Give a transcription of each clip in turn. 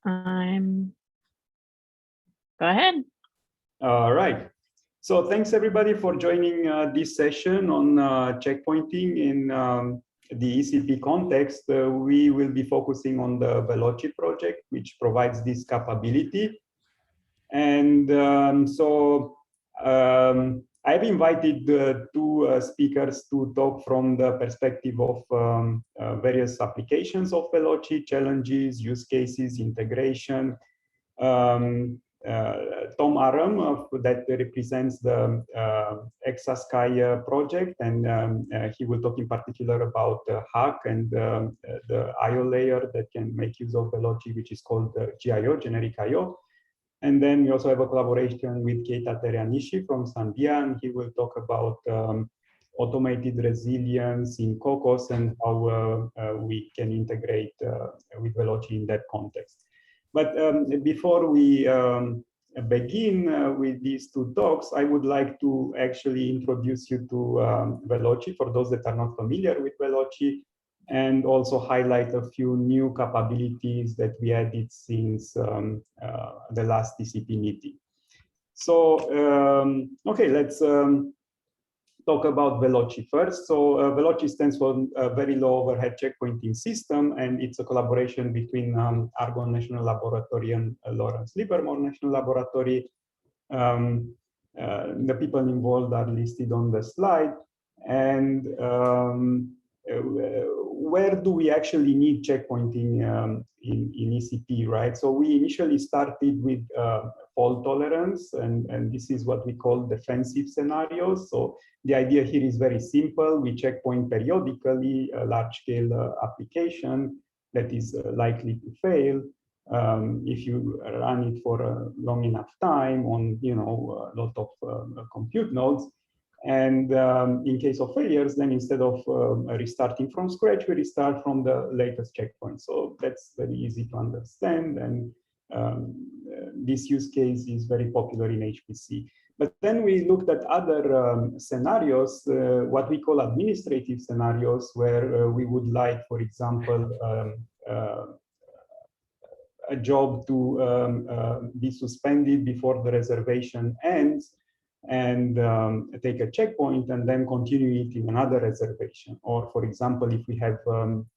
Go ahead. All right. So thanks everybody for joining this session on checkpointing in the ECP context. We will be focusing on the VeloC project, which provides this capability. And I've invited two speakers to talk from the perspective of various applications of VeloC, challenges, use cases, integration. Tom Aram, that represents the Exascale project, and he will talk in particular about Hack and the IO layer that can make use of VeloC, which is called GIO, generic IO. And then we also have a collaboration with Keita Terianishi from Sandia, and he will talk about automated resilience in Cocos and how we can integrate with VeloC in that context. But before we begin with these two talks, I would like to actually introduce you to VeloC for those that are not familiar with VeloC, and also highlight a few new capabilities that we added since the last TCP meeting. So, okay, let's talk about VeloC first. So VeloC stands for Very Low Overhead Checkpointing System, and it's a collaboration between Argonne National Laboratory and Lawrence Livermore National Laboratory. The people involved are listed on the slide. And where do we actually need checkpointing in ECP, right? So we initially started with fault tolerance, and this is what we call defensive scenarios. So the idea here is very simple. We checkpoint periodically a large-scale application that is likely to fail. If you run it for a long enough time on, a lot of compute nodes. And in case of failures, then instead of restarting from scratch, we restart from the latest checkpoint. So that's very easy to understand. And this use case is very popular in HPC. But then we looked at other scenarios, what we call administrative scenarios, where we would like, for example, a job to be suspended before the reservation ends, and take a checkpoint and then continue it in another reservation. Or for example, if we have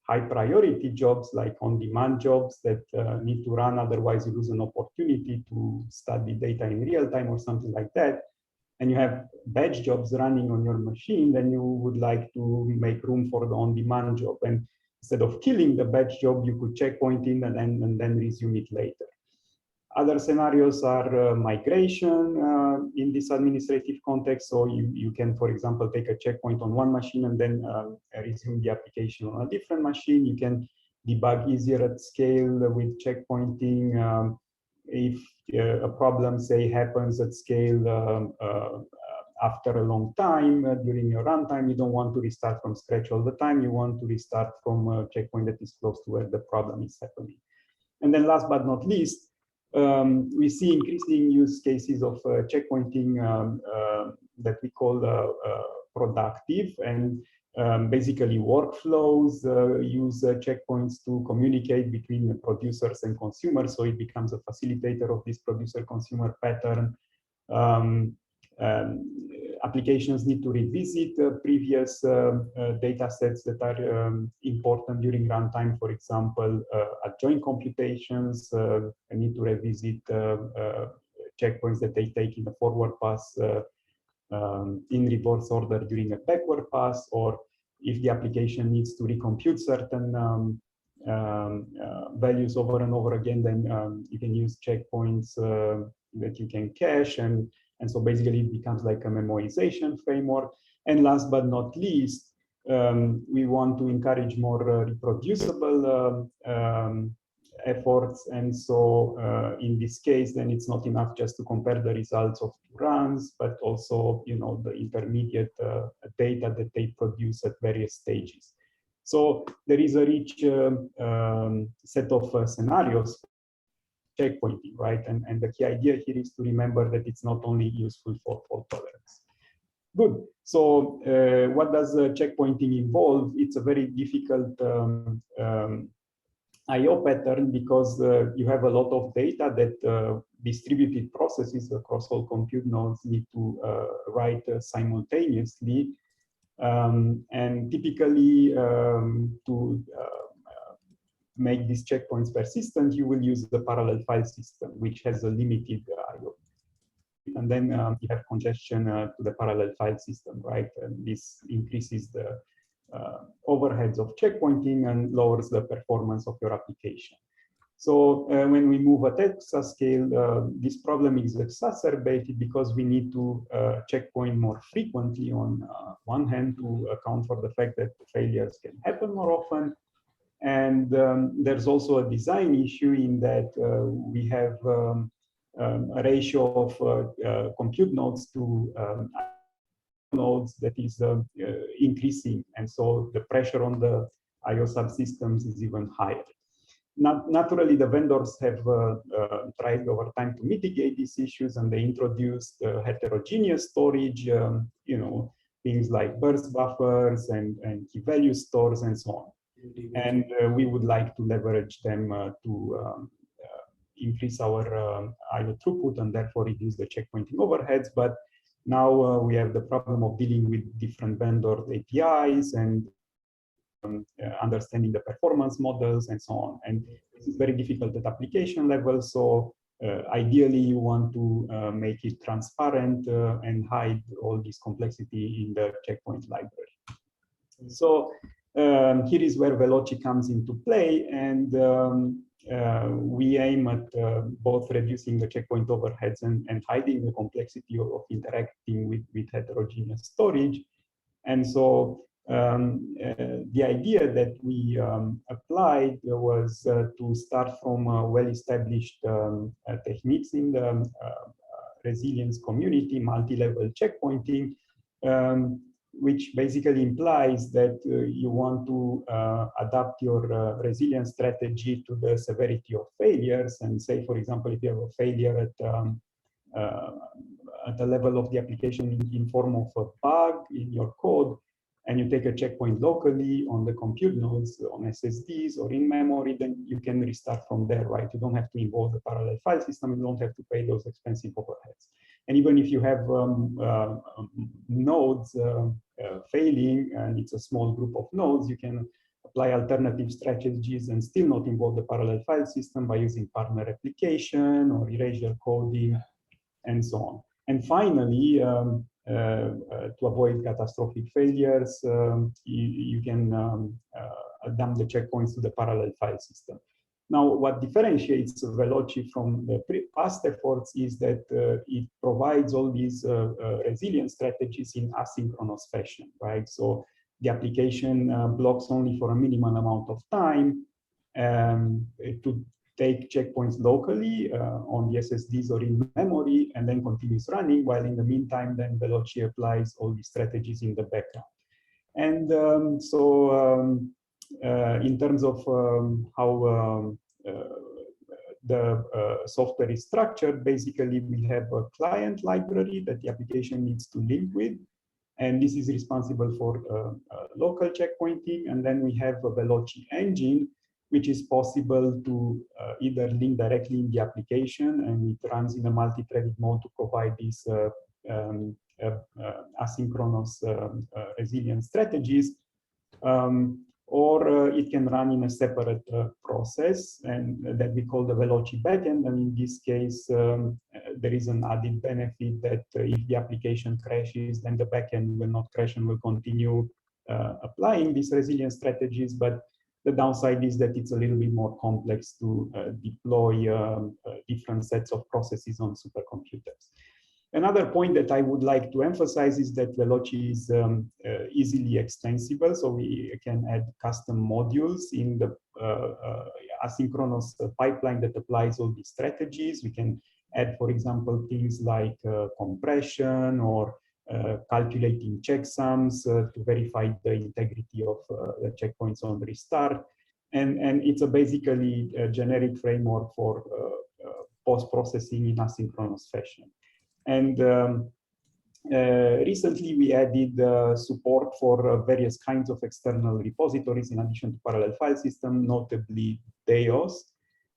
high priority jobs like on-demand jobs that need to run, otherwise you lose an opportunity to study data in real time or something like that, and you have batch jobs running on your machine, then you would like to make room for the on-demand job. And instead of killing the batch job, you could checkpoint in and then resume it later. Other scenarios are migration in this administrative context. So you can, for example, take a checkpoint on one machine and then resume the application on a different machine. You can debug easier at scale with checkpointing. If a problem, say, happens at scale after a long time during your runtime, you don't want to restart from scratch all the time. You want to restart from a checkpoint that is close to where the problem is happening. And then last but not least, we see increasing use cases of checkpointing that we call productive, and basically workflows use checkpoints to communicate between the producers and consumers, so it becomes a facilitator of this producer-consumer pattern. Applications need to revisit previous data sets that are important during runtime. For example, adjoint computations need to revisit checkpoints that they take in the forward pass in reverse order during a backward pass, or if the application needs to recompute certain values over and over again, then you can use checkpoints that you can cache, and so basically it becomes like a memorization framework. And last but not least, we want to encourage more reproducible efforts. And so in this case, then it's not enough just to compare the results of two runs, but also, the intermediate data that they produce at various stages. So there is a rich set of scenarios checkpointing, right? And the key idea here is to remember that it's not only useful for fault tolerance. Good. So what does checkpointing involve? It's a very difficult I/O pattern because you have a lot of data that distributed processes across all compute nodes need to write simultaneously. And typically, to make these checkpoints persistent, you will use the parallel file system, which has a limited I/O. And then you have congestion to the parallel file system, right? And this increases the overheads of checkpointing and lowers the performance of your application. So when we move at Exascale, this problem is exacerbated because we need to checkpoint more frequently on one hand to account for the fact that failures can happen more often. And there's also a design issue in that we have a ratio of compute nodes to nodes that is increasing. And so the pressure on the I/O subsystems is even higher. Naturally, the vendors have tried over time to mitigate these issues, and they introduced heterogeneous storage, things like burst buffers and key value stores and so on. And we would like to leverage them to increase our I/O throughput and therefore reduce the checkpointing overheads. But now we have the problem of dealing with different vendor APIs and understanding the performance models and so on. And this is very difficult at application level. So ideally, you want to make it transparent and hide all this complexity in the checkpoint library. So here is where VeloC comes into play. And we aim at both reducing the checkpoint overheads and hiding the complexity of interacting with heterogeneous storage. And so the idea that we applied was to start from well-established techniques in the resilience community, multi-level checkpointing, which basically implies that you want to adapt your resilience strategy to the severity of failures. And say, for example, if you have a failure at the level of the application in form of a bug in your code, and you take a checkpoint locally on the compute nodes, on SSDs or in memory, then you can restart from there, right? You don't have to involve the parallel file system. You don't have to pay those expensive overheads. And even if you have nodes failing, and it's a small group of nodes, you can apply alternative strategies and still not involve the parallel file system by using partner replication or erasure coding and so on. And finally, to avoid catastrophic failures, you can dump the checkpoints to the parallel file system. Now, what differentiates VeloC from the past efforts is that it provides all these resilience strategies in asynchronous fashion, right? So the application blocks only for a minimal amount of time to take checkpoints locally on the SSDs or in memory, and then continues running, while in the meantime, then VeloC applies all these strategies in the background. And in terms of how the software is structured, basically we have a client library that the application needs to link with, and this is responsible for local checkpointing. And then we have a VeloC engine, which is possible to either link directly in the application, and it runs in a multi-threaded mode to provide these asynchronous resilience strategies, or it can run in a separate process, and that we call the VeloC backend. And in this case, there is an added benefit that if the application crashes, then the backend will not crash and will continue applying these resilience strategies. But the downside is that it's a little bit more complex to deploy different sets of processes on supercomputers. Another point that I would like to emphasize is that VeloC is easily extensible, so we can add custom modules in the asynchronous pipeline that applies all these strategies. We can add, for example, things like compression or calculating checksums to verify the integrity of the checkpoints on restart. And it's basically a generic framework for post-processing in asynchronous fashion. And Recently, we added support for various kinds of external repositories in addition to parallel file system, notably Deos,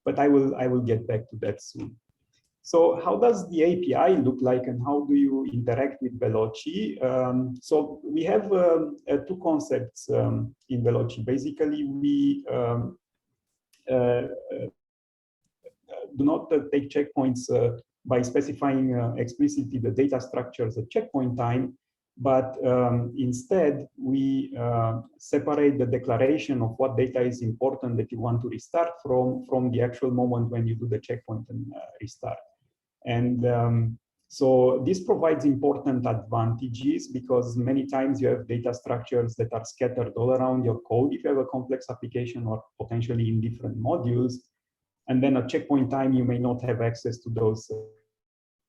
but I will get back to that soon. So how does the API look like and how do you interact with VeloC? So we have two concepts in VeloC. Basically, we do not take checkpoints by specifying explicitly the data structures at checkpoint time, but instead we separate the declaration of what data is important that you want to restart from the actual moment when you do the checkpoint and restart. And so this provides important advantages because many times you have data structures that are scattered all around your code if you have a complex application or potentially in different modules. And then at checkpoint time, you may not have access to those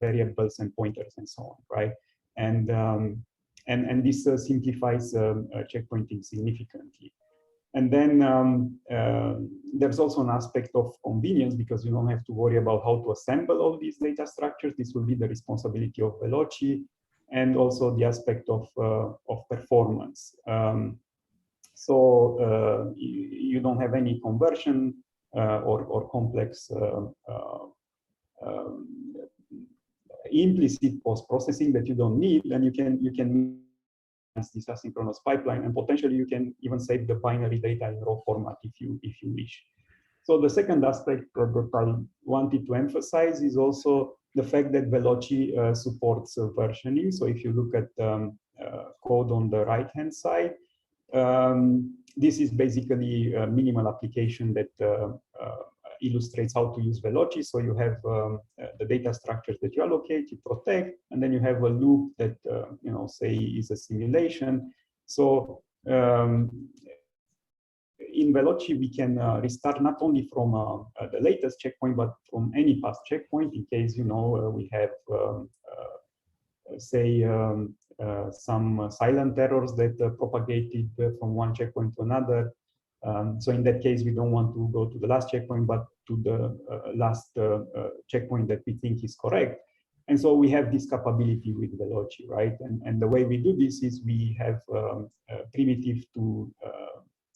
variables and pointers and so on, right? And this simplifies checkpointing significantly. And then there's also an aspect of convenience because you don't have to worry about how to assemble all these data structures. This will be the responsibility of VeloC, and also the aspect of performance. So you don't have any conversion or complex implicit post-processing that you don't need, and you can this asynchronous pipeline, and potentially you can even save the binary data in raw format if you wish. So the second aspect that I wanted to emphasize is also the fact that VeloC supports versioning. So if you look at code on the right-hand side, this is basically a minimal application that illustrates how to use VeloC. So you have the data structures that you allocate, you protect, and then you have a loop that say is a simulation. So in VeloC we can restart not only from the latest checkpoint, but from any past checkpoint in case we have say some silent errors that propagated from one checkpoint to another. So in that case, we don't want to go to the last checkpoint, but to the last checkpoint that we think is correct. And so we have this capability with VeloC, right? And the way we do this is we have a primitive to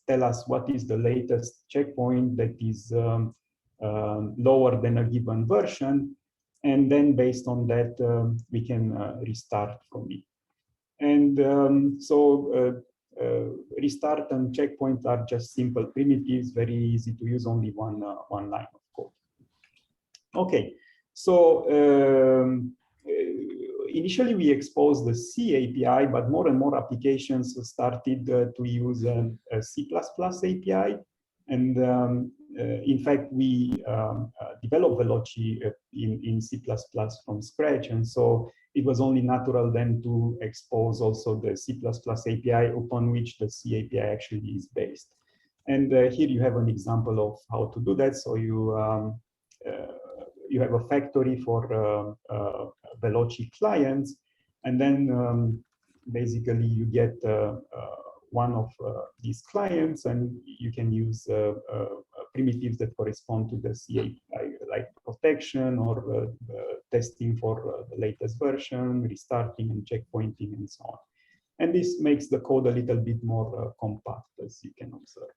tell us what is the latest checkpoint that is lower than a given version. And then based on that, we can restart from it. And so restart and checkpoint are just simple primitives, very easy to use, only one line of code. Okay, so initially we exposed the C API, but more and more applications started to use a C++ API. And in fact, we developed VeloC in C++ from scratch. And so it was only natural then to expose also the C++ API upon which the C API actually is based. And here you have an example of how to do that. So you have a factory for VeloC clients, and then basically you get one of these clients, and you can use primitives that correspond to the C API, like protection or testing for the latest version, restarting and checkpointing, and so on. And this makes the code a little bit more compact, as you can observe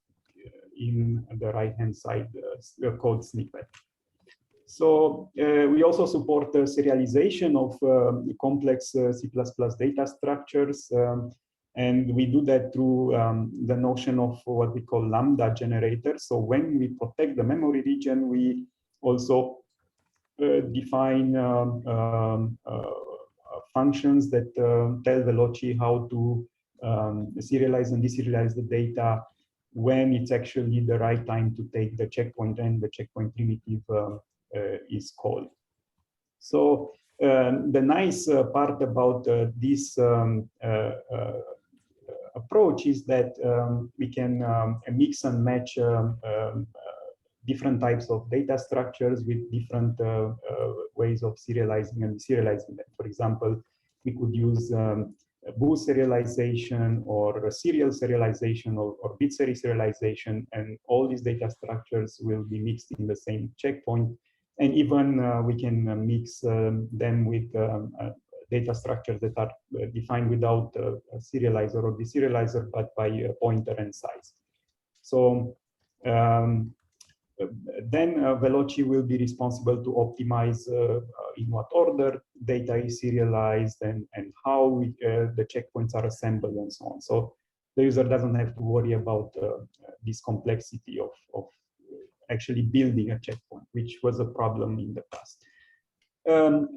in the right-hand side code snippet. So we also support the serialization of complex C++ data structures. And we do that through the notion of what we call lambda generators. So when we protect the memory region, we also define functions that tell VeloC how to serialize and deserialize the data when it's actually the right time to take the checkpoint and the checkpoint primitive is called. So the nice part about this approach is that we can mix and match different types of data structures with different ways of serializing and deserializing them. For example, we could use boost serialization or serial serialization or bit serialization, and all these data structures will be mixed in the same checkpoint. And even we can mix them with data structures that are defined without a serializer or deserializer, but by pointer and size. So then VeloC will be responsible to optimize in what order data is serialized and how the checkpoints are assembled and so on. So the user doesn't have to worry about this complexity of actually building a checkpoint, which was a problem in the past.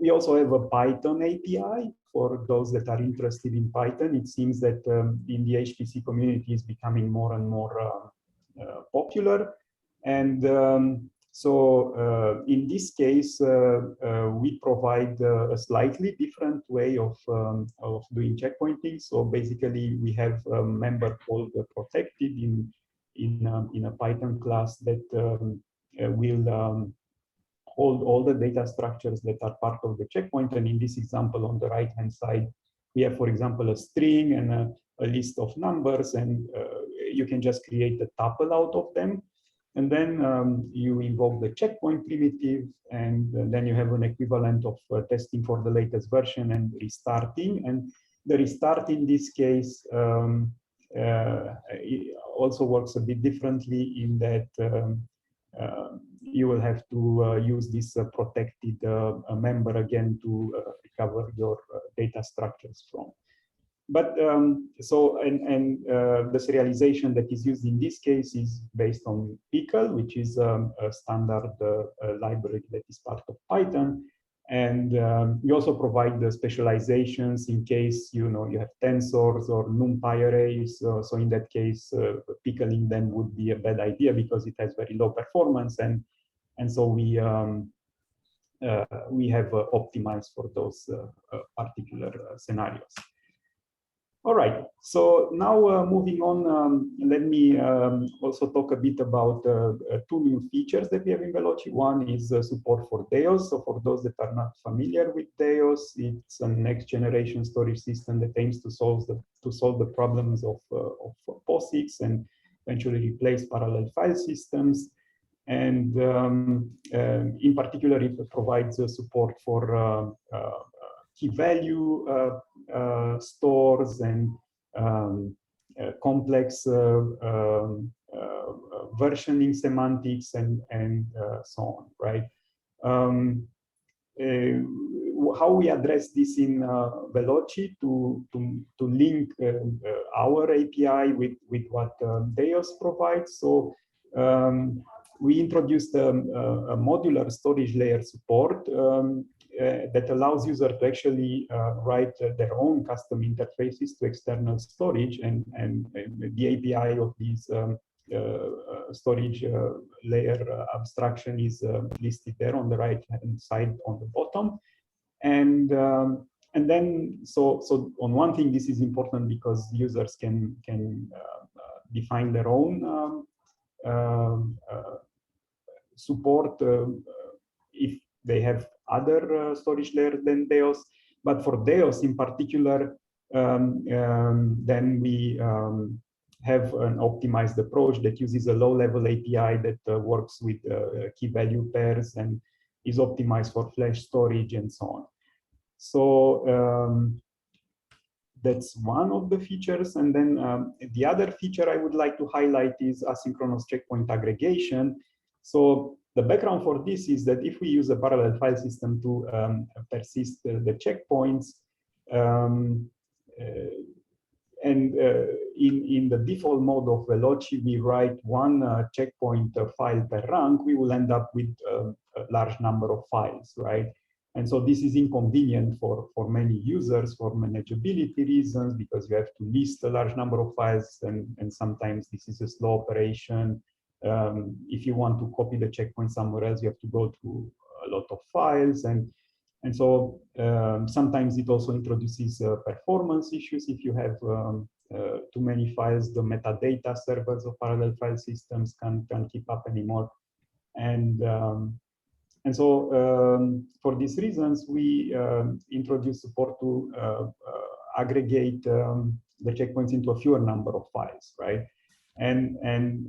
We also have a Python API for those that are interested in Python. It seems that in the HPC community is becoming more and more popular. And so in this case, we provide a slightly different way of doing checkpointing. So basically, we have a member called protected in a Python class that will hold all the data structures that are part of the checkpoint. And in this example, on the right-hand side, we have, for example, a string and a list of numbers, and you can just create a tuple out of them. And then you invoke the checkpoint primitive, and then you have an equivalent of testing for the latest version and restarting. And the restart in this case it also works a bit differently in that you will have to use this protected member again to recover your data structures from. But the serialization that is used in this case is based on Pickle, which is a standard library that is part of Python. And we also provide the specializations in case you have tensors or NumPy arrays. So in that case, pickling them would be a bad idea because it has very low performance, and so we have optimized for those particular scenarios. All right, so now moving on, let me also talk a bit about two new features that we have in VeloC. One is support for DEOS. So for those that are not familiar with DEOS, it's a next generation storage system that aims to solve the problems of POSIX and eventually replace parallel file systems. And in particular, it provides support for key value stores and complex versioning semantics and so on, right? How we address this in VeloC to link our API with what DEOS provides. So we introduced a modular storage layer support that allows users to actually write their own custom interfaces to external storage, and the API of these storage layer abstraction is listed there on the right hand side on the bottom. And then so on one thing, this is important because users can define their own support if they have other storage layers than DEOS. But for DEOS in particular, then we have an optimized approach that uses a low-level API that works with key value pairs and is optimized for flash storage and so on. So that's one of the features. And then the other feature I would like to highlight is asynchronous checkpoint aggregation. So the background for this is that if we use a parallel file system to persist the checkpoints, and in the default mode of VeloC, we write one checkpoint file per rank, we will end up with a large number of files, right? And so this is inconvenient for many users for manageability reasons, because you have to list a large number of files, and sometimes this is a slow operation. If you want to copy the checkpoint somewhere else, you have to go through a lot of files, and so sometimes it also introduces performance issues. If you have too many files, the metadata servers of parallel file systems can't keep up anymore. And so for these reasons, we introduce support to aggregate the checkpoints into a fewer number of files, right? And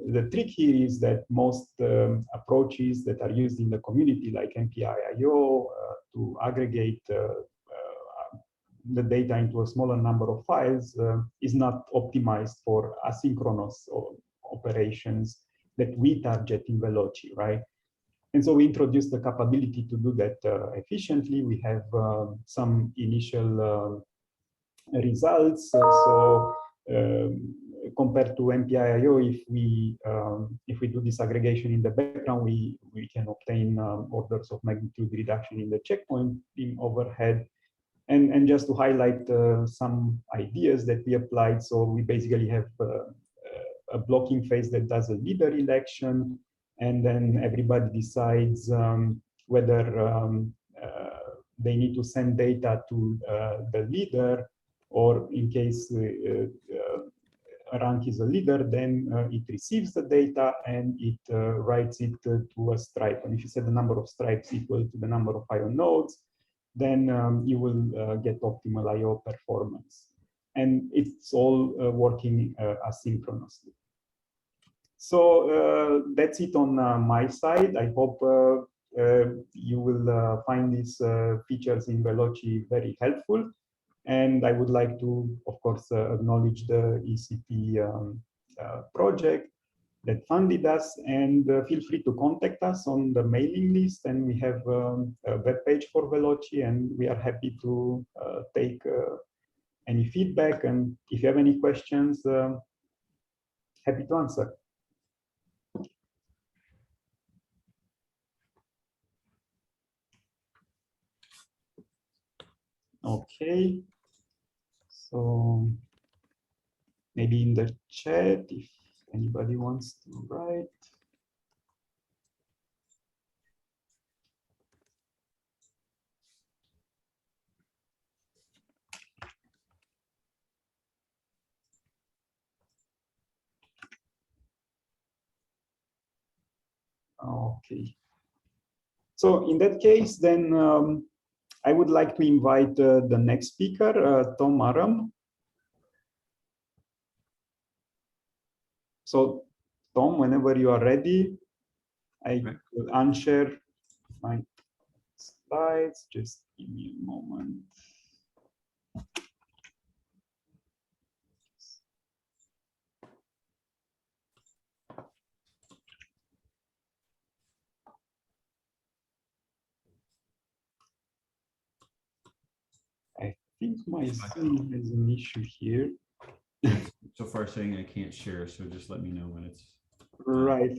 the trick here is that most approaches that are used in the community, like MPI-IO, to aggregate the data into a smaller number of files is not optimized for asynchronous operations that we target in VeloC, right? And so we introduced the capability to do that efficiently. We have some initial results. Compared to MPI-IO, if we do this aggregation in the background, we can obtain orders of magnitude reduction in the checkpoint in overhead. And just to highlight some ideas that we applied, so we basically have a blocking phase that does a leader election, and then everybody decides whether they need to send data to the leader, or in case a rank is a leader, then it receives the data and it writes it to a stripe. And if you set the number of stripes equal to the number of IO nodes, then you will get optimal IO performance. And it's all working asynchronously. So that's it on my side. I hope you will find these features in VeloC very helpful. And I would like to, of course, acknowledge the ECP project that funded us, and feel free to contact us on the mailing list. And we have a web page for VeloC, and we are happy to take any feedback. And if you have any questions, happy to answer. Okay. So maybe in the chat, if anybody wants to write. Okay. So in that case, then I would like to invite the next speaker, Tom Aram. So, Tom, whenever you are ready, I will unshare my slides. Just give me a moment. I think my Zoom has an issue here. So far saying I can't share, so just let me know when it's right.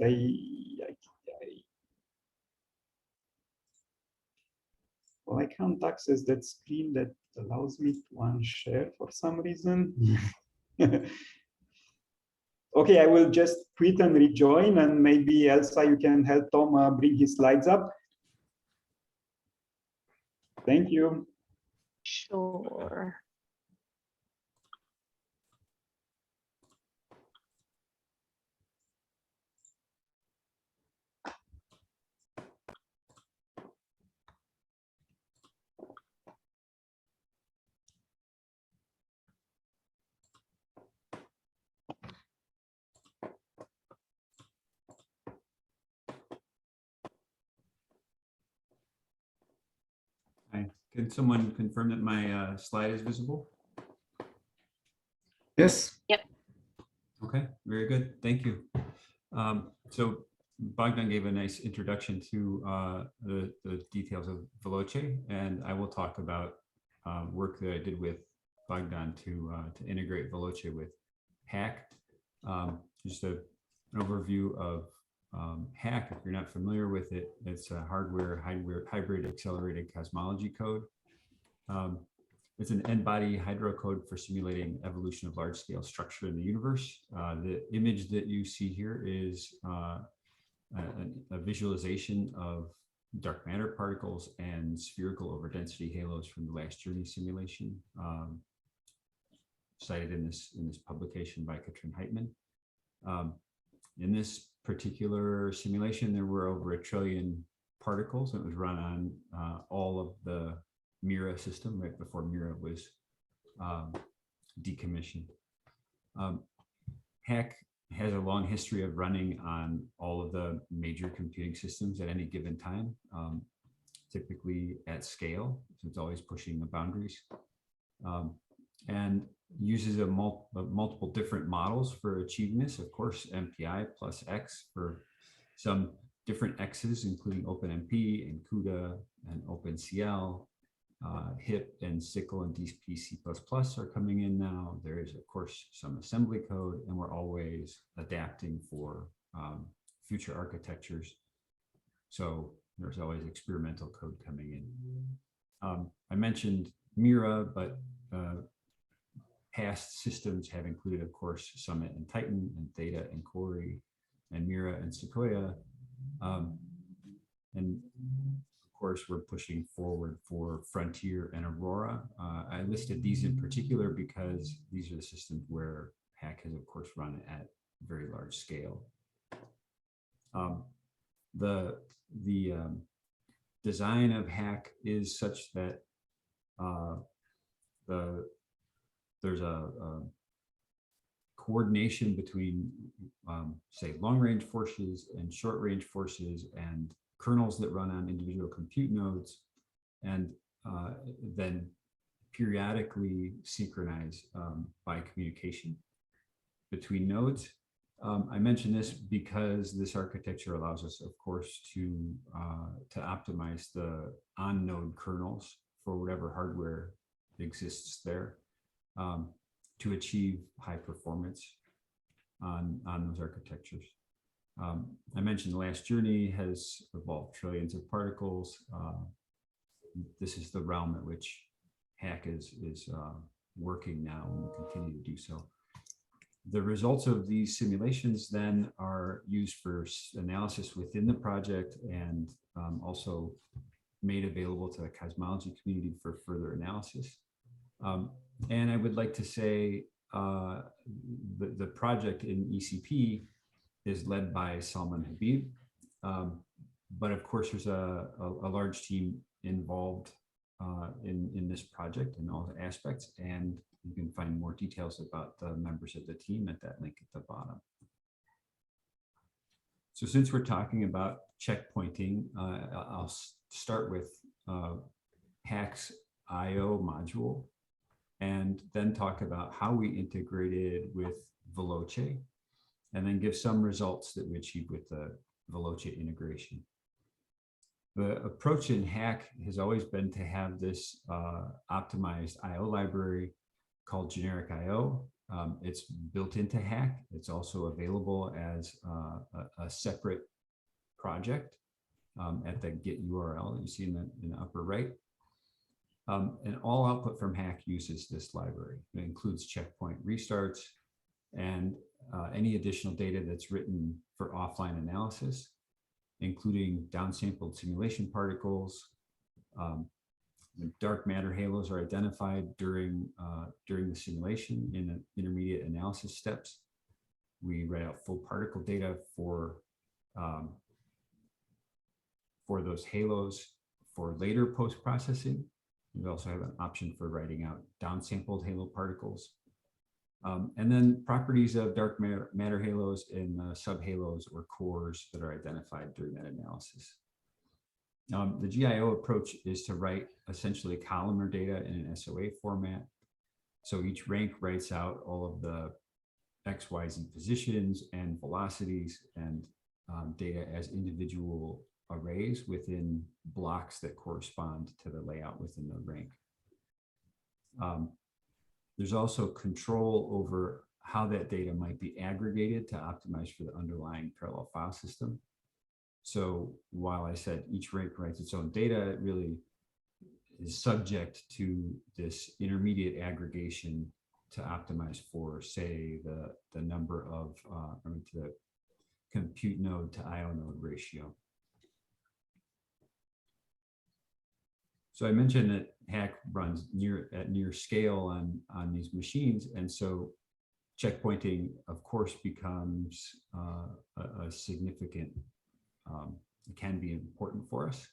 Well, I can't access that screen that allows me to unshare for some reason. Okay, I will just quit and rejoin, and maybe Elsa, you can help Tom bring his slides up. Thank you. Sure. Hi. Can someone confirm that my slide is visible? Yes. Yep. Okay, very good. Thank you. So Bogdan gave a nice introduction to the details of VeloC, and I will talk about work that I did with Bogdan to integrate VeloC with Hack. Just an overview of Hack. If you're not familiar with it, it's a hardware hybrid accelerated cosmology code. It's an n-body hydrocode for simulating evolution of large-scale structure in the universe. The image that you see here is a visualization of dark matter particles and spherical overdensity halos from the Last Journey simulation, cited in this publication by Katrin Heitman. In this particular simulation, there were over 1 trillion particles. It was run on all of the Mira system right before Mira was decommissioned. Hack has a long history of running on all of the major computing systems at any given time, typically at scale, so it's always pushing the boundaries. and uses multiple different models for achieving this. Of course, MPI plus X for some different X's, including OpenMP and CUDA and OpenCL, HIP and SYCL and DSP++ are coming in now. There is, of course, some assembly code, and we're always adapting for future architectures. So there's always experimental code coming in. I mentioned Mira, but past systems have included, of course, Summit and Titan and Theta and Cori and Mira and Sequoia. And of course, we're pushing forward for Frontier and Aurora. I listed these in particular because these are the systems where Hack has, of course, run at very large scale. The design of Hack is such that there's a coordination between, say, long-range forces and short-range forces and kernels that run on individual compute nodes, and then periodically synchronize by communication between nodes. I mention this because this architecture allows us, of course, to optimize the on-node kernels for whatever hardware exists there, to achieve high performance on those architectures. I mentioned the last journey has evolved trillions of particles. This is the realm at which Hack is working now and will continue to do so. The results of these simulations then are used for analysis within the project and also made available to the cosmology community for further analysis. And I would like to say the project in ECP is led by Salman Habib. But of course, there's a large team involved in this project in all the aspects, and you can find more details about the members of the team at that link at the bottom. So since we're talking about checkpointing, I'll start with Hack's I/O module, and then talk about how we integrated with VeloC, and then give some results that we achieved with the VeloC integration. The approach in Hack has always been to have this optimized I/O library called generic I/O. It's built into Hack. It's also available as a separate project at the Git URL that you see in the upper right. And all output from Hack uses this library. It includes checkpoint restarts and any additional data that's written for offline analysis, including downsampled simulation particles. Dark matter halos are identified during the simulation in the intermediate analysis steps. We write out full particle data for those halos for later post-processing. We also have an option for writing out downsampled halo particles. And then properties of dark matter halos and subhalos or cores that are identified during that analysis. The GIO approach is to write essentially columnar data in an SOA format. So each rank writes out all of the XYZ positions and velocities and data as individual arrays within blocks that correspond to the layout within the rank. There's also control over how that data might be aggregated to optimize for the underlying parallel file system. So while I said each rank writes its own data, it really is subject to this intermediate aggregation to optimize for, say, the number of, the compute node to IO node ratio. So I mentioned that Hack runs at near scale on these machines, and so checkpointing, of course, becomes a significant. It can be important for us.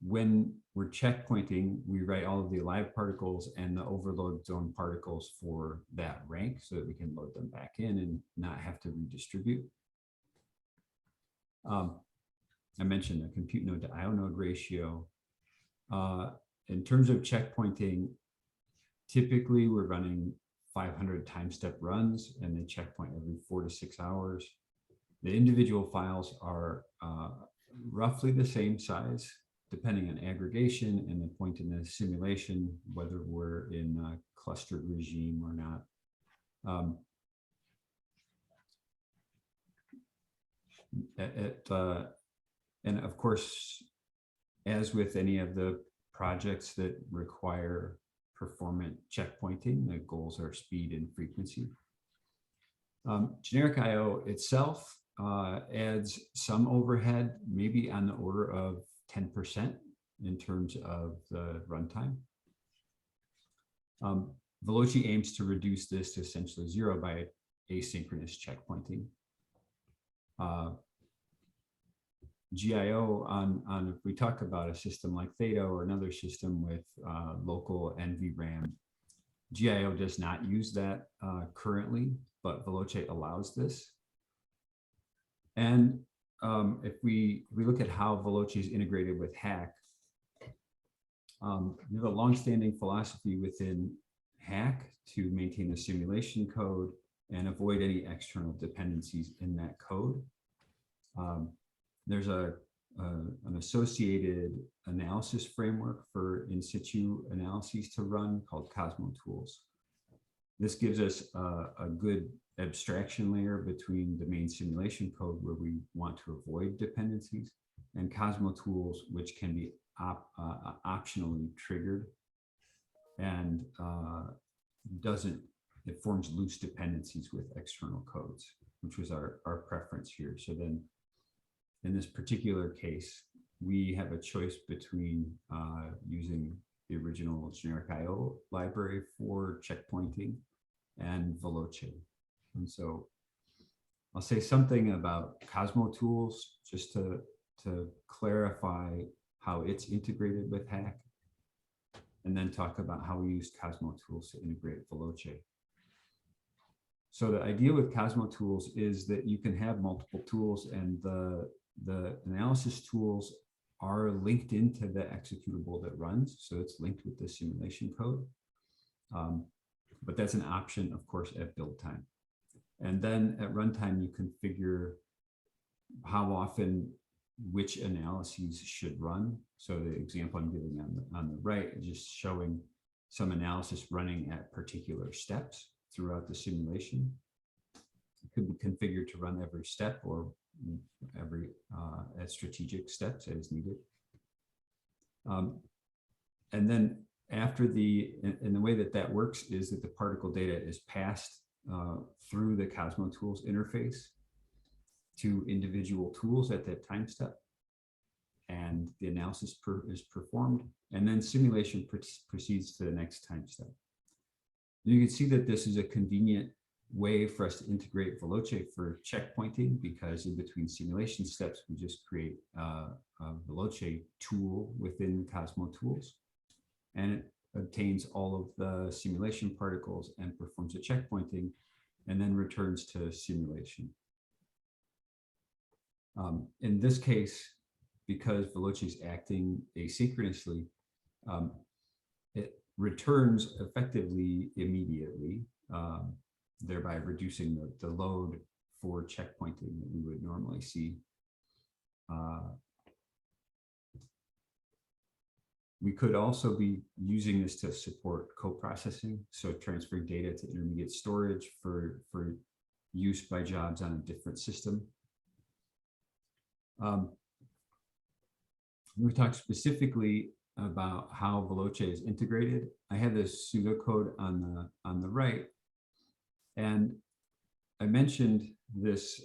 When we're checkpointing, we write all of the alive particles and the overload zone particles for that rank so that we can load them back in and not have to redistribute. I mentioned the compute node to IO node ratio. In terms of checkpointing, typically we're running 500 time step runs and they checkpoint every 4 to 6 hours. The individual files are roughly the same size, depending on aggregation and the point in the simulation, whether we're in a clustered regime or not. And of course, as with any of the projects that require performant checkpointing, the goals are speed and frequency. Generic IO itself adds some overhead, maybe on the order of 10% in terms of the runtime. VeloC aims to reduce this to essentially 0 by asynchronous checkpointing. GIO on if we talk about a system like Theta or another system with local NVRAM, GIO does not use that currently, but VeloC allows this. And if we look at how VeloC is integrated with Hack, we have a longstanding philosophy within Hack to maintain the simulation code and avoid any external dependencies in that code. There's an associated analysis framework for in situ analyses to run called Cosmo Tools. This gives us a good abstraction layer between the main simulation code where we want to avoid dependencies and Cosmo Tools, which can be optionally triggered and it forms loose dependencies with external codes, which was our preference here. So then in this particular case, we have a choice between using the original generic IO library for checkpointing and VeloC. And so I'll say something about Cosmo Tools just to clarify how it's integrated with Hack, and then talk about how we use Cosmo Tools to integrate VeloC. So the idea with Cosmo Tools is that you can have multiple tools and the analysis tools are linked into the executable that runs. So it's linked with the simulation code. But that's an option, of course, at build time. And then at runtime, you configure how often which analyses should run. So the example I'm giving on the right is just showing some analysis running at particular steps throughout the simulation. It could be configured to run every step or every at strategic steps as needed. And then after and the way that works is that the particle data is passed through the Cosmo Tools interface to individual tools at that time step, and the analysis is performed, and then simulation proceeds to the next time step. You can see that this is a convenient way for us to integrate VeloC for checkpointing, because in between simulation steps, we just create a VeloC tool within Cosmo Tools, and it obtains all of the simulation particles and performs a checkpointing, and then returns to simulation. In this case, because VeloC is acting asynchronously, it returns effectively immediately, thereby reducing the load for checkpointing that we would normally see. We could also be using this to support co-processing, so transferring data to intermediate storage for use by jobs on a different system. We talked specifically about how VeloC is integrated. I have this pseudocode on the right, and I mentioned this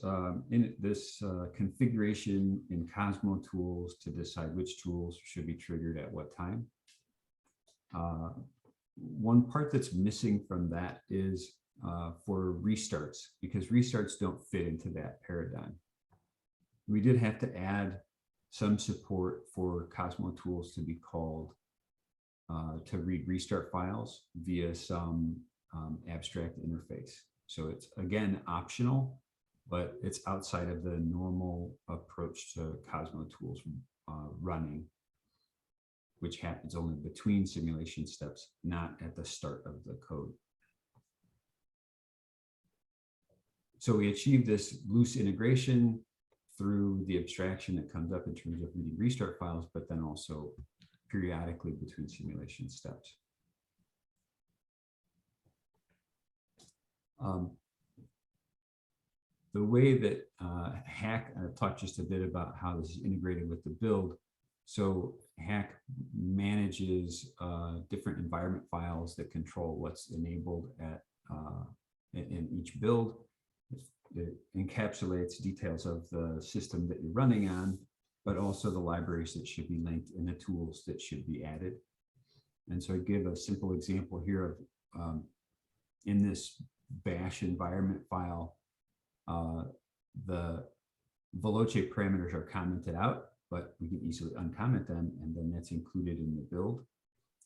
in this configuration in Cosmo Tools to decide which tools should be triggered at what time. One part that's missing from that is for restarts, because restarts don't fit into that paradigm. We did have to add some support for Cosmo Tools to be called to read restart files via some abstract interface. So it's, again, optional, but it's outside of the normal approach to Cosmo Tools running. which happens only between simulation steps, not at the start of the code. So we achieve this loose integration through the abstraction that comes up in terms of reading restart files, but then also periodically between simulation steps. The way that Hack, I've talked just a bit about how this is integrated with the build. So Hack manages different environment files that control what's enabled at in each build. It encapsulates details of the system that you're running on, but also the libraries that should be linked and the tools that should be added. And so I give a simple example here of in this bash environment file, the VeloC parameters are commented out, but we can easily uncomment them, and then that's included in the build.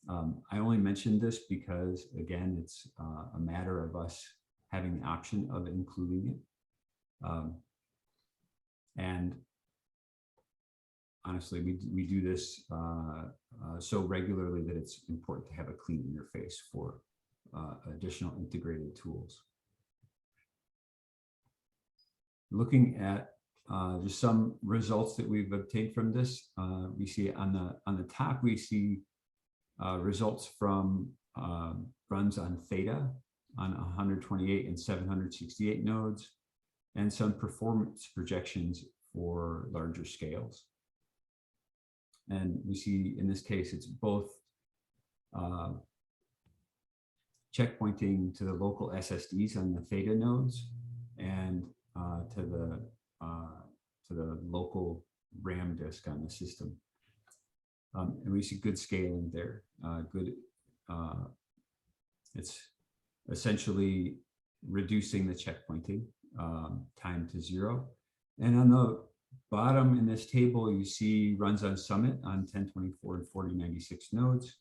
I only mentioned this because, again, it's a matter of us having the option of including it. And honestly, we do this so regularly that it's important to have a clean interface for additional integrated tools. Looking at just some results that we've obtained from this, we see on the top, we see results from runs on Theta on 128 and 768 nodes, and some performance projections for larger scales. And we see in this case, it's both checkpointing to the local SSDs on the Theta nodes and to the local RAM disk on the system. And we see good scaling there. It's essentially reducing the checkpointing time to 0. And on the bottom in this table, you see runs on Summit on 1024 and 4096 nodes.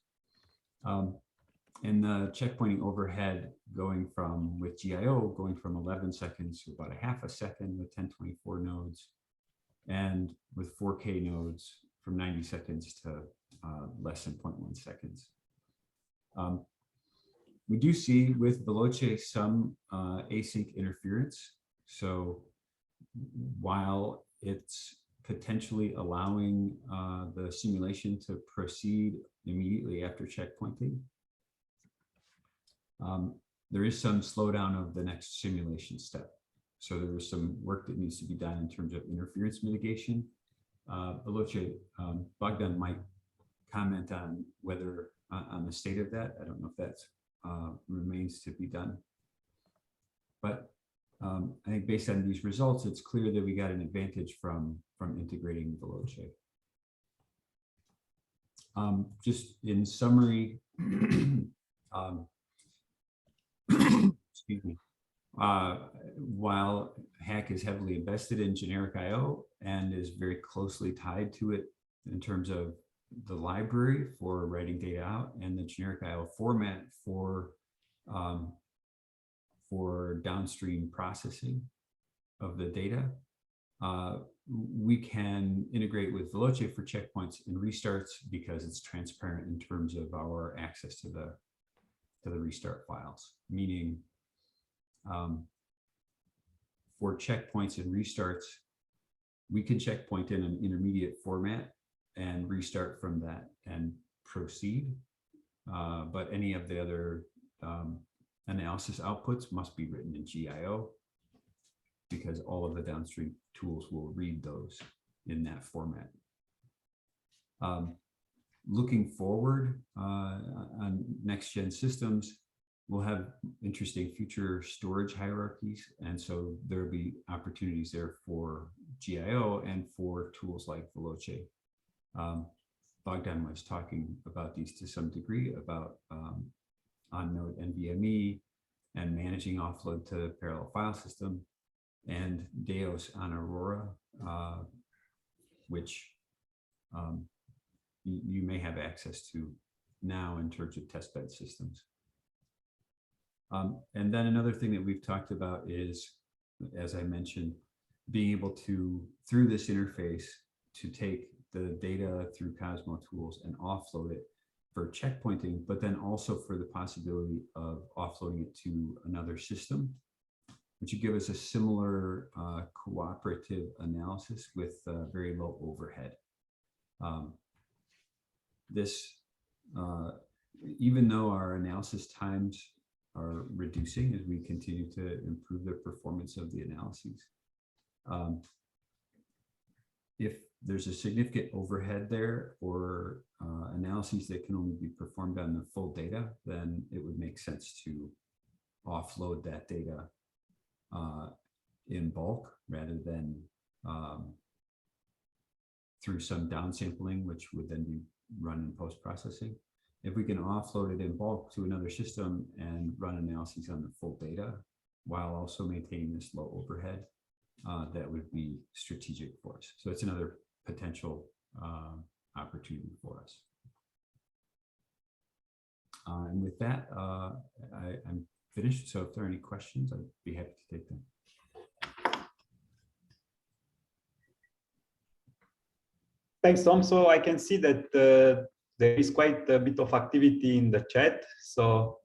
And the checkpointing overhead going from, with GIO, going from 11 seconds to about a half a second with 1024 nodes, and with 4K nodes from 90 seconds to less than 0.1 seconds. We do see with VeloC some async interference. So while it's potentially allowing the simulation to proceed immediately after checkpointing, there is some slowdown of the next simulation step. So there is some work that needs to be done in terms of interference mitigation. VeloC, Bogdan might comment on whether on the state of that. I don't know if that remains to be done. But I think based on these results, it's clear that we got an advantage from integrating VeloC. Just in summary, excuse me, while Hack is heavily invested in generic IO and is very closely tied to it in terms of the library for writing data out and the generic IO format for downstream processing of the data, we can integrate with VeloC for checkpoints and restarts because it's transparent in terms of our access to the restart files, meaning for checkpoints and restarts, we can checkpoint in an intermediate format and restart from that and proceed. But any of the other analysis outputs must be written in GIO because all of the downstream tools will read those in that format. Looking forward on next-gen systems, we'll have interesting future storage hierarchies. And so there'll be opportunities there for GIO and for tools like VeloC. Bogdan was talking about these to some degree, about on-node NVMe and managing offload to the parallel file system, and Deos on Aurora, which you may have access to now in terms of testbed systems. And then another thing that we've talked about is, as I mentioned, being able to, through this interface, to take the data through Cosmo tools and offload it for checkpointing, but then also for the possibility of offloading it to another system, which would give us a similar cooperative analysis with very low overhead. Even though our analysis times are reducing as we continue to improve the performance of the analyses, if there's a significant overhead there or analyses that can only be performed on the full data, then it would make sense to offload that data in bulk rather than through some downsampling, which would then be run in post-processing. If we can offload it in bulk to another system and run analyses on the full data while also maintaining this low overhead, that would be strategic for us. So it's another potential opportunity for us. And with that, I'm finished. So if there are any questions, I'd be happy to take them. Thanks, Tom. So I can see that there is quite a bit of activity in the chat. So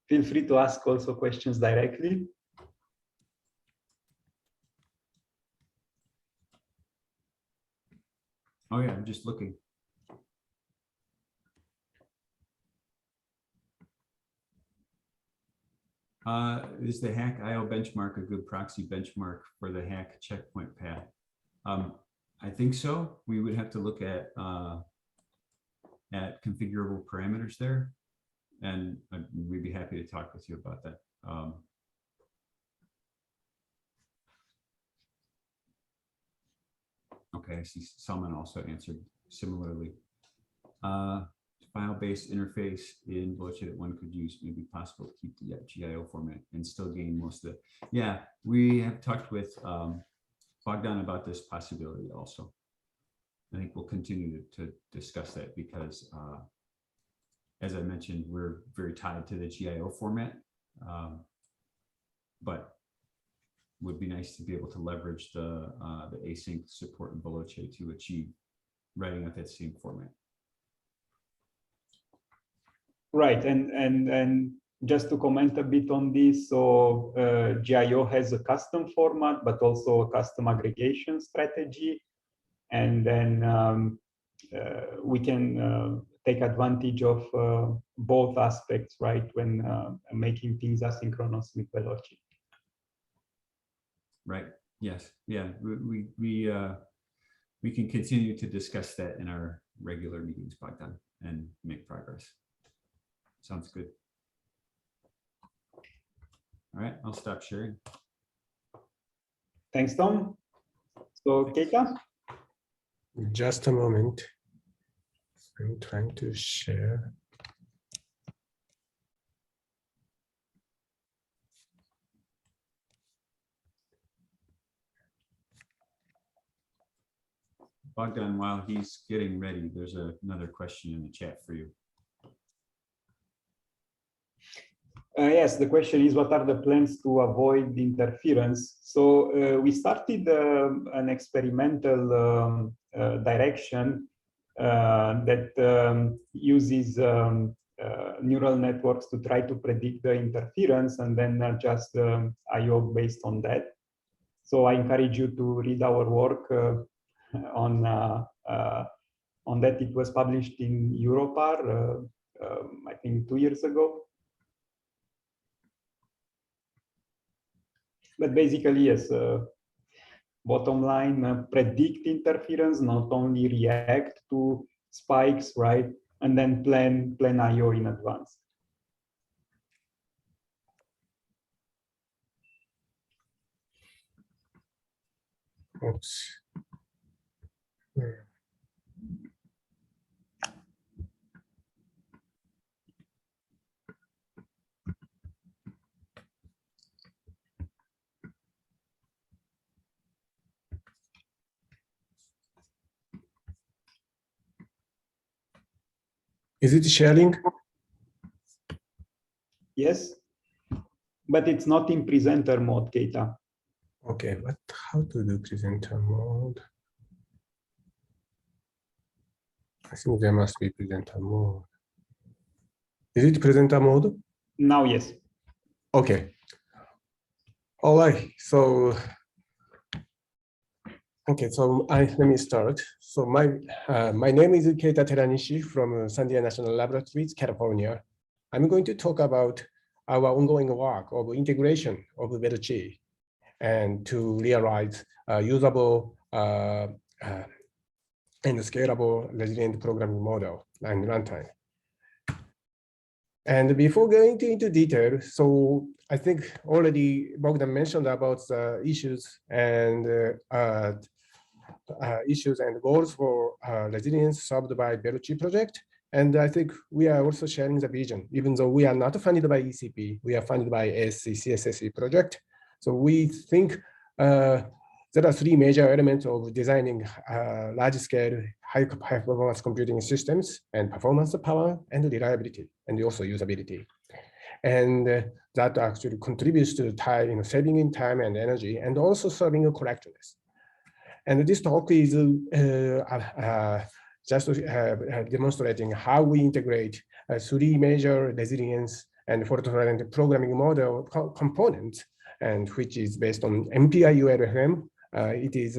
feel free to ask also questions directly. Oh yeah, I'm just looking. Is the hack IO benchmark a good proxy benchmark for the hack checkpoint path? I think so. We would have to look at configurable parameters there, and we'd be happy to talk with you about that. Okay, I see Salman also answered similarly. File-based interface in VeloC that one could use may be possible to keep the GIO format and still gain most of it. Yeah, we have talked with Bogdan about this possibility also. I think we'll continue to discuss that because, as I mentioned, we're very tied to the GIO format, but would be nice to be able to leverage the async support in VeloC to achieve writing out that same format. Right, and just to comment a bit on this, so GIO has a custom format, but also a custom aggregation strategy. And then we can take advantage of both aspects, right, when making things asynchronous with VeloC. Right, yes, yeah, we can continue to discuss that in our regular meetings, Bogdan, and make progress. Sounds good. All right, I'll stop sharing. Thanks, Tom. So, Keita? Just a moment. I'm trying to share. Bogdan, while he's getting ready, there's another question in the chat for you. Yes, the question is, what are the plans to avoid interference? So we started an experimental direction that uses neural networks to try to predict the interference and then adjust the IO based on that. So I encourage you to read our work on that. It was published in Europar, I think 2 years ago. But basically, yes, bottom line, predict interference, not only react to spikes, right? And then plan IO in advance. Oops. Is it sharing? Yes, but it's not in presenter mode, Keita. Okay, but how to do presenter mode? I think there must be presenter mode. Is it presenter mode? Now, yes. Okay. All right. So, okay. So let me start. So my name is Keita Teranishi from Sandia National Laboratories, California. I'm going to talk about our ongoing work of integration of VeloC and to realize usable and scalable resilient programming model and runtime. And before going into detail, so I think already Bogdan mentioned about the issues and goals for resilience solved by VeloC project. And I think we are also sharing the vision, even though we are not funded by ECP, we are funded by ASC CSSE project. So we think there are three major elements of designing large-scale, high-performance computing systems: and performance, power, and reliability, and also usability. And that actually contributes to time, saving in time and energy, and also serving correctness. And this talk is just demonstrating how we integrate three major resilience and fault-tolerant programming model components, and which is based on MPI-ULFM. It is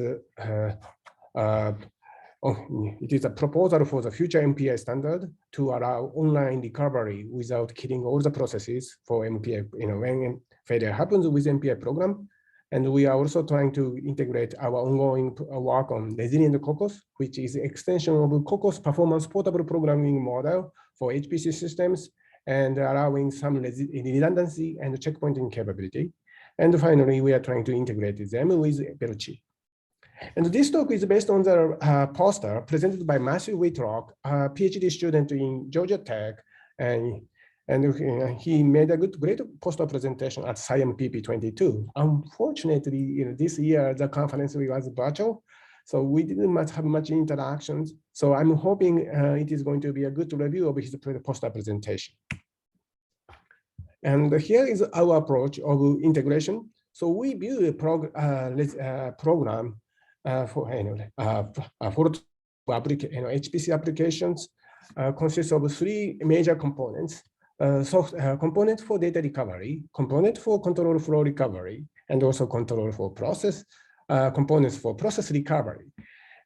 a proposal for the future MPI standard to allow online recovery without killing all the processes for MPI, when failure happens with MPI program. And we are also trying to integrate our ongoing work on resilient COCOS, which is an extension of COCOS performance portable programming model for HPC systems, and allowing some redundancy and checkpointing capability. And finally, we are trying to integrate them with VeloC. And this talk is based on the poster presented by Matthew Whitlock, a PhD student in Georgia Tech, and he made a great poster presentation at SciMPP 22. Unfortunately, this year the conference was virtual, so we didn't have much interactions. So I'm hoping it is going to be a good review of his poster presentation. And here is our approach of integration. So we build a program for HPC applications consists of three major components: component for data recovery, component for control flow recovery, and also control for process components for process recovery.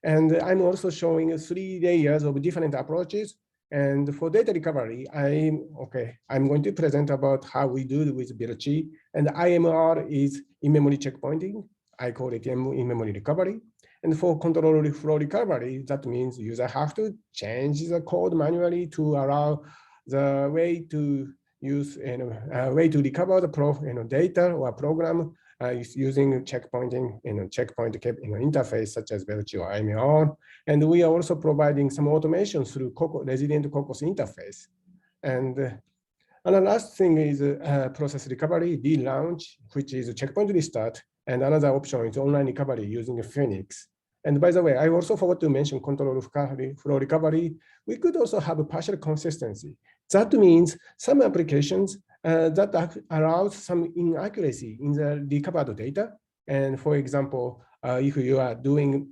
And I'm also showing three layers of different approaches. And for data recovery, I'm going to present about how we do it with VeloC. And IMR is in-memory checkpointing. I call it in-memory recovery. And for control flow recovery, that means user have to change the code manually to allow the way to use way to recover the data or program using checkpointing, checkpoint interface such as VeloC or IMR. And we are also providing some automation through resilient COCOS interface. And the last thing is process recovery, relaunch, which is a checkpoint restart. And another option is online recovery using Phoenix. And by the way, I also forgot to mention control flow recovery. We could also have a partial consistency. That means some applications that allows some inaccuracy in the recovered data. And for example, if you are doing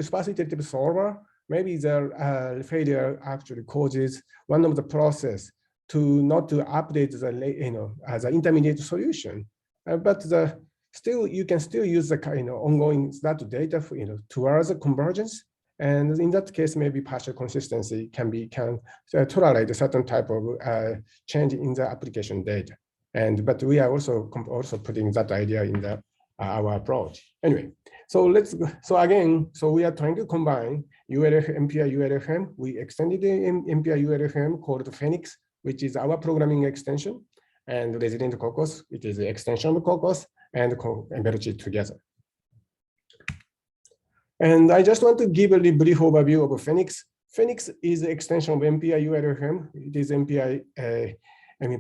sparse iterative solver, maybe the failure actually causes one of the process to not to update the as an intermediate solution, but you can still use the ongoing that data for, towards the convergence. And in that case, maybe partial consistency can tolerate a certain type of change in the application data. But we are also putting that idea in our approach. Anyway, so we are trying to combine MPI ULFM. We extended the MPI ULFM called Phoenix, which is our programming extension, and resilient COCOS, which is the extension of COCOS, and VeloC together. And I just want to give a brief overview of Phoenix. Phoenix is an extension of MPI ULFM. It is MPI,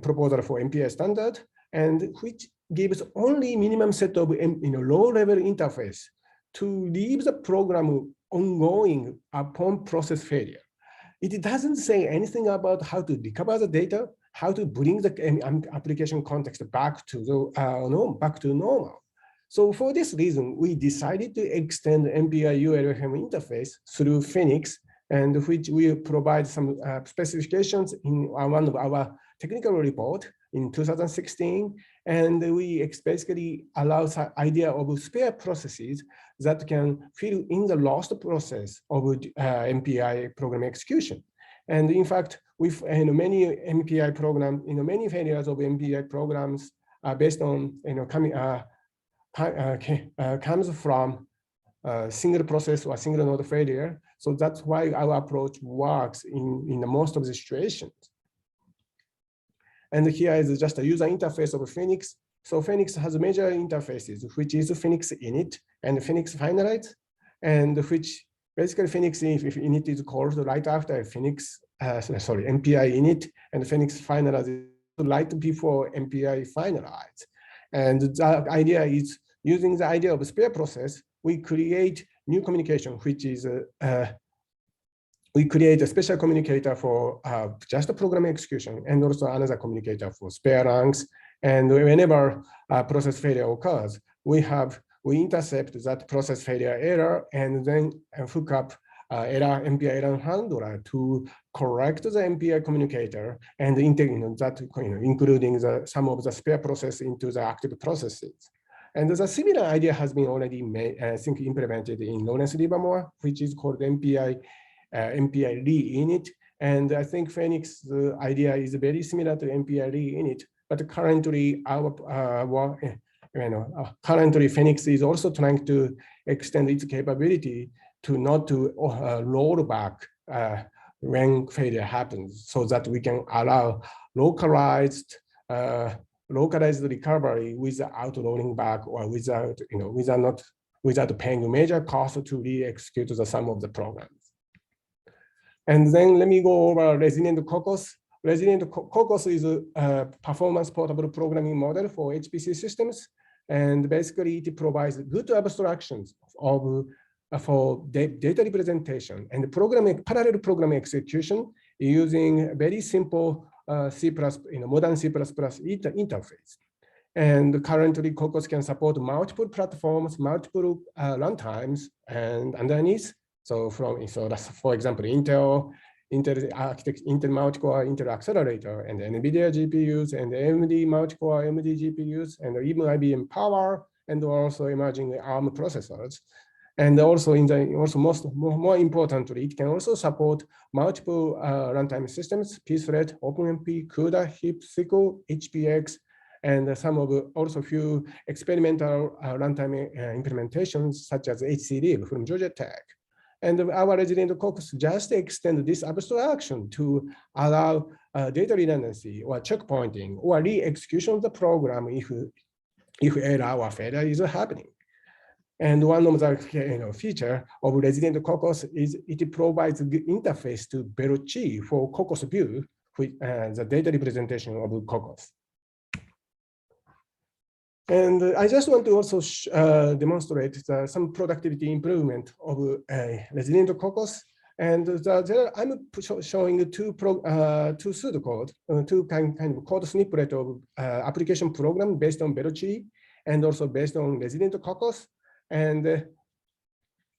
proposal for MPI standard, and which gives only minimum set of low-level interface to leave the program ongoing upon process failure. It doesn't say anything about how to recover the data, how to bring the application context back to normal. So for this reason, we decided to extend MPI ULFM interface through Phoenix and which we provide some specifications in one of our technical report in 2016. And we basically allow the idea of spare processes that can fill in the lost process of MPI program execution. And in fact, with many MPI programs, many failures of MPI programs are based on comes from single process or single node failure. So that's why our approach works in most of the situations. And here is just a user interface of Phoenix. So Phoenix has major interfaces, which is Phoenix init and Phoenix finalize, and which basically Phoenix init is called right after Phoenix, MPI init, and Phoenix finalize right before MPI finalize. And the idea is using the idea of a spare process, we create new communication, which is we create a special communicator for just a program execution, and also another communicator for spare ranks. And whenever process failure occurs, we intercept that process failure error and then hook up MPI error handler to correct the MPI communicator and including some of the spare process into the active processes. And the similar idea has been already made, I think, implemented in Lawrence Livermore, which is called MPI re-init. And I think Phoenix idea is very similar to MPI re-init, but currently currently Phoenix is also trying to extend its capability to not to roll back when failure happens, so that we can allow localized recovery without rolling back or without paying major cost to re-execute the sum of the programs. And then let me go over Resilient Cocos. Resilient Cocos is a performance portable programming model for HPC systems. And basically it provides good abstractions for data representation and parallel program execution using very simple modern C++ interface. And currently Cocos can support multiple platforms, multiple runtimes and underneath. So that's, for example, Intel multi-core Intel accelerator and NVIDIA GPUs and AMD multi-core AMD GPUs and even IBM Power and also emerging ARM processors. And also more importantly, it can also support multiple runtime systems, pthread, OpenMP, CUDA, HIP, SQL, HPX, and some of also few experimental runtime implementations such as HCD from Georgia Tech. And our Resilient Cocos just extend this abstraction to allow data redundancy or checkpointing or re-execution of the program if error or failure is happening. And one of the feature of Resilient Cocos is it provides the interface to VeloC for Cocos view, with the data representation of Cocos. And I just want to also demonstrate some productivity improvement of Resilient Cocos. And I'm showing two pseudocode, two kind of code snippet of application program based on VeloC and also based on Resilient Cocos. And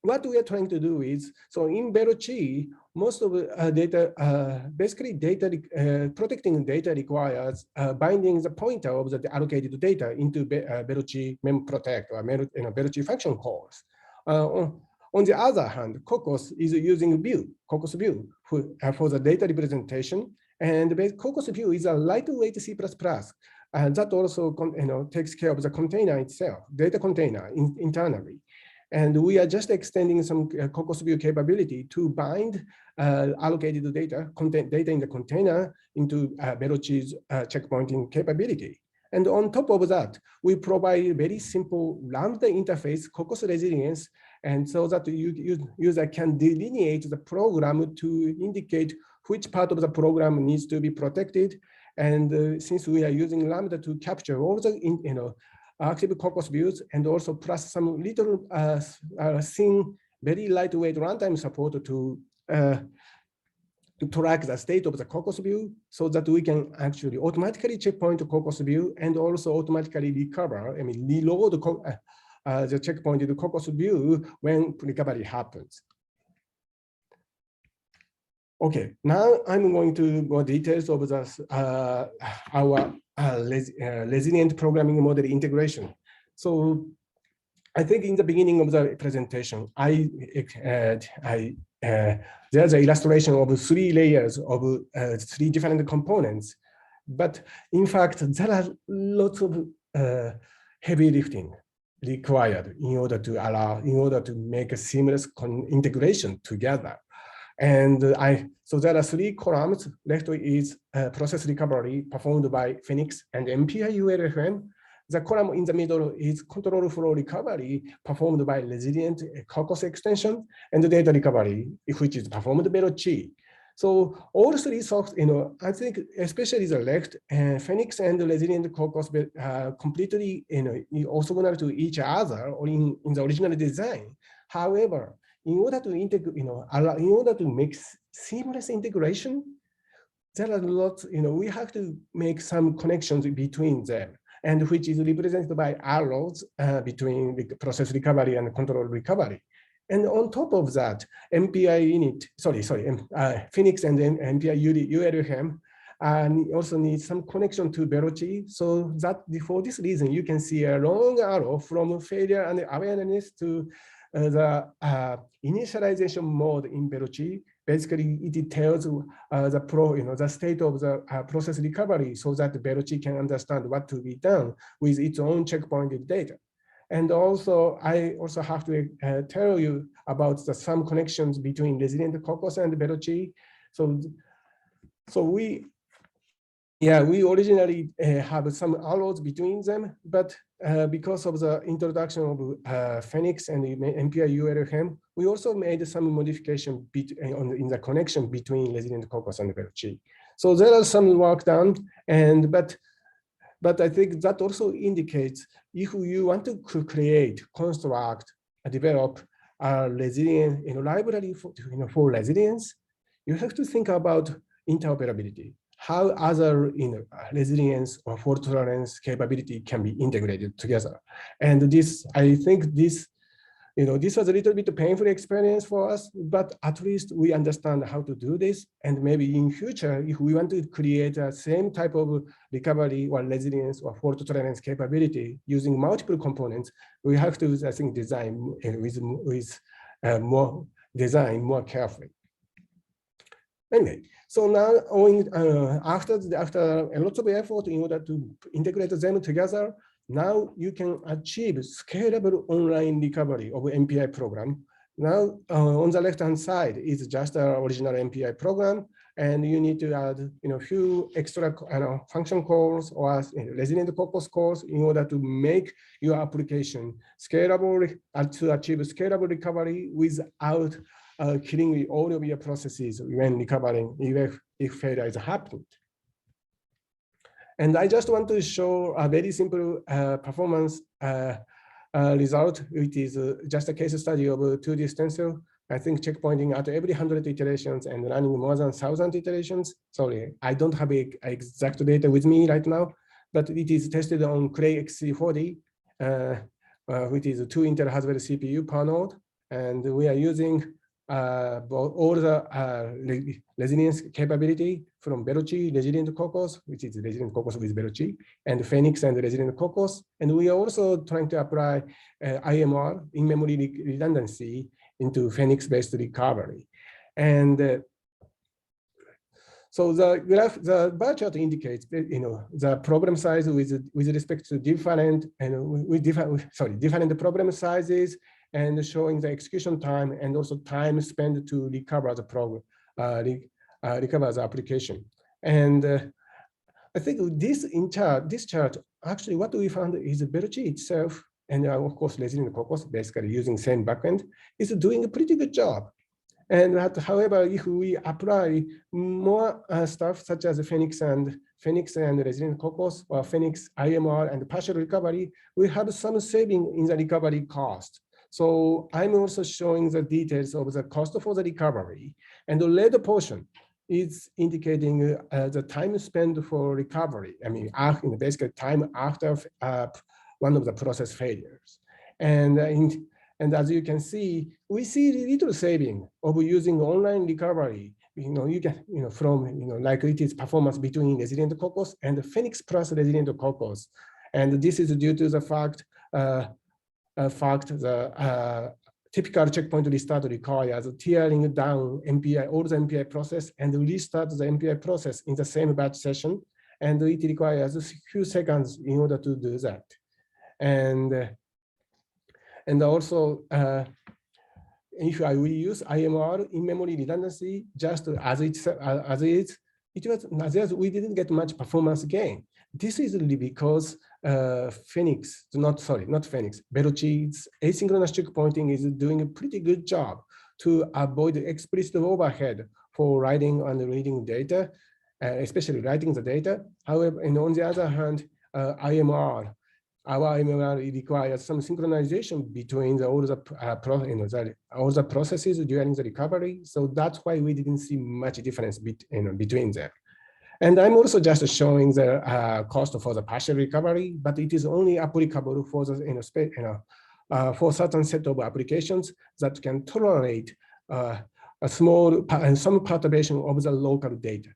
what we are trying to do is, so in VeloC, most of the data, basically protecting data requires binding the pointer of the allocated data into VeloC memprotect or VeloC function calls. On the other hand, Cocos is using Cocos view for the data representation. And Cocos view is a lightweight C++. That also takes care of the container itself, data container internally. And we are just extending some Cocos view capability to bind allocated data in the container into VeloC's checkpointing capability. And on top of that, we provide very simple Lambda interface, Cocos resilience, and so that the user can delineate the program to indicate which part of the program needs to be protected. And since we are using Lambda to capture all the active Cocos views and also plus some little thin, very lightweight runtime support to track the state of the Cocos view, so that we can actually automatically checkpoint the Cocos view and also automatically recover, reload the checkpointed Cocos view when recovery happens. Okay, now I'm going to more details of the our resilient programming model integration. So I think in the beginning of the presentation, there's an illustration of 3 layers of 3 different components. But in fact, there are lots of heavy lifting required in order to make a seamless integration together. And so there are 3 columns. Left is process recovery performed by Phoenix and MPI ULFM. The column in the middle is control flow recovery performed by resilient COCOS extension, and the data recovery, which is performed by VeloC. So all 3 socks, I think especially the left and Phoenix and the resilient COCOS completely, orthogonal to each other or in the original design. However, in order to integrate, in order to make seamless integration, there are lots, we have to make some connections between them, and which is represented by arrows between the process recovery and control recovery. And on top of that, MPI unit, Phoenix and MPI ULFM also need some connection to VeloC. So that for this reason, you can see a long arrow from failure and awareness to the initialization mode in VeloC. Basically, it tells the state of the process recovery so that VeloC can understand what to be done with its own checkpointed data. And also, I also have to tell you about some connections between resilient COCOS and VeloC. So we originally have some arrows between them, but because of the introduction of Phoenix and MPI ULFM, we also made some modification in the connection between resilient COCOS and VeloC. So there are some work done, but I think that also indicates if you want to create, construct, develop a resilient library for resilience, you have to think about interoperability. How other resilience or fault tolerance capability can be integrated together. And this, I think this was a little bit painful experience for us, but at least we understand how to do this. And maybe in future, if we want to create a same type of recovery or resilience or fault tolerance capability using multiple components, we have to, I think, design more carefully. Anyway, so now after a lot of effort in order to integrate them together, now you can achieve scalable online recovery of MPI program. Now on the left-hand side is just our original MPI program, and you need to add a few extra function calls or resilient COCOS calls in order to make your application scalable, to achieve scalable recovery without killing all of your processes when recovering, if failure is happening. And I just want to show a very simple performance result. It is just a case study of 2D stencil. I think checkpointing at every 100 iterations and running more than 1,000 iterations. Sorry, I don't have exact data with me right now, but it is tested on Cray XC40, which is a 2 Intel Haswell CPU per node. And we are using all the resilience capability from VeloC, resilient COCOS, which is resilient COCOS with VeloC, and Phoenix and resilient COCOS. And we are also trying to apply IMR, in-memory redundancy, into Phoenix-based recovery. And so the bar chart indicates the problem size with respect to different different problem sizes, and showing the execution time and also time spent to recover the program, recover the application. And I think this chart, actually what we found is VeloC itself, and of course resilient COCOS, basically using same backend, is doing a pretty good job. And however, if we apply more stuff such as Phoenix and resilient COCOS, or Phoenix IMR and partial recovery, we have some saving in the recovery cost. So I'm also showing the details of the cost for the recovery, and the red portion is indicating the time spent for recovery. I mean, basically time after one of the process failures. And as you can see, we see little saving of using online recovery you can, from, like it is performance between resilient cocos and the Phoenix plus resilient cocos. And this is due to the fact the typical checkpoint restart requires tearing down MPI, all the MPI process, and restart the MPI process in the same batch session. And it requires a few seconds in order to do that. And also, if I will use IMR in-memory redundancy just as it is, we didn't get much performance gain. This is really because VeloC's asynchronous checkpointing is doing a pretty good job to avoid explicit overhead for writing and reading data, especially writing the data. However, and on the other hand, our IMR requires some synchronization between all the processes during the recovery. So that's why we didn't see much difference between them. And I'm also just showing the cost for the partial recovery, but it is only applicable for the for certain set of applications that can tolerate a small and some perturbation of the local data.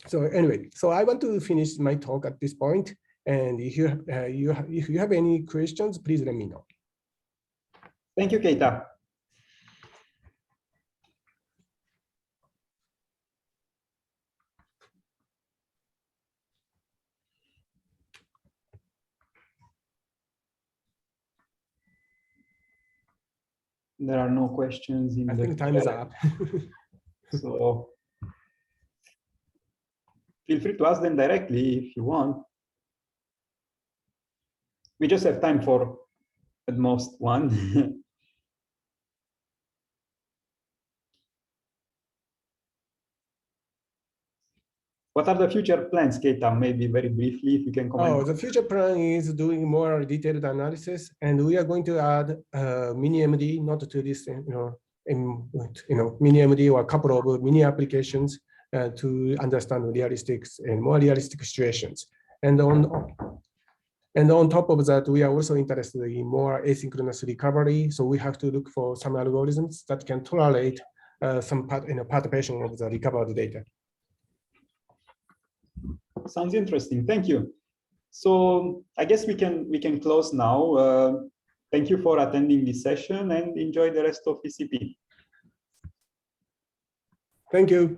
So anyway, so I want to finish my talk at this point. And if you have any questions, please let me know. Thank you, Keita. There are no questions in I the think time is up. So feel free to ask them directly if you want. We just have time for at most one. What are the future plans, Keita? Maybe very briefly, if you can comment. Oh, the future plan is doing more detailed analysis, and we are going to add mini MD, not to this, mini MD or a couple of mini applications to understand realistic and more realistic situations. And on top of that, we are also interested in more asynchronous recovery. So we have to look for some algorithms that can tolerate some perturbation of the recovered data. Sounds interesting. Thank you. So I guess we can close now. Thank you for attending this session and enjoy the rest of ECP. Thank you.